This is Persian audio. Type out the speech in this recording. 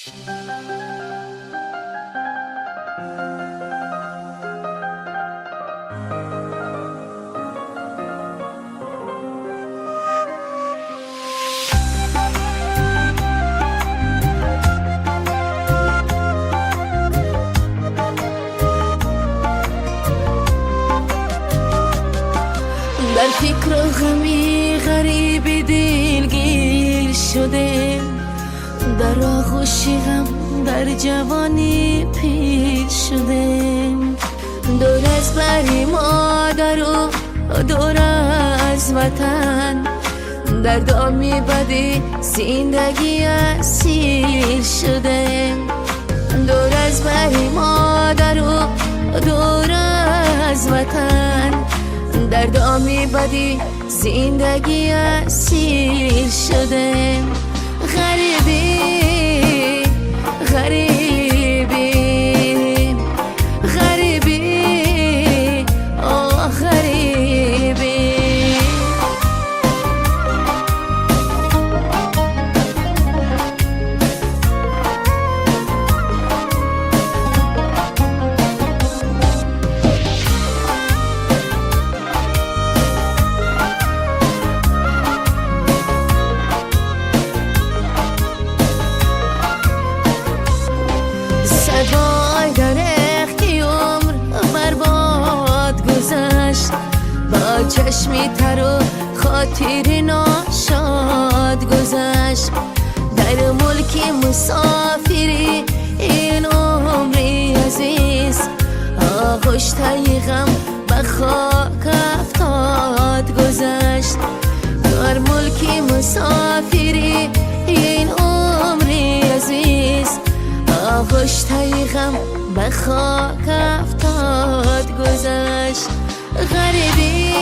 در فکر و غمی غریب دلگیر شده، در آغوش غم در جوانی پیر شده. دور از بر مادر و دور از وطن، در دامی بدی زندگی اسیر شده. دور از بر مادر و دور از وطن، در دامی بدی زندگی اسیر شده. غریبی غریبی غریبی آه غریبی. سگای درختی عمر برباد گذشت، با چشمی تر و خاطر ناشاد گذشت. در ملک مسافری این عمری عزیز، آغوش تای غم به خاک افتاد گذشت. در ملک مسافری این عمری عزیز، آغوش تای غم به خاک افتاد گذشت. غریبی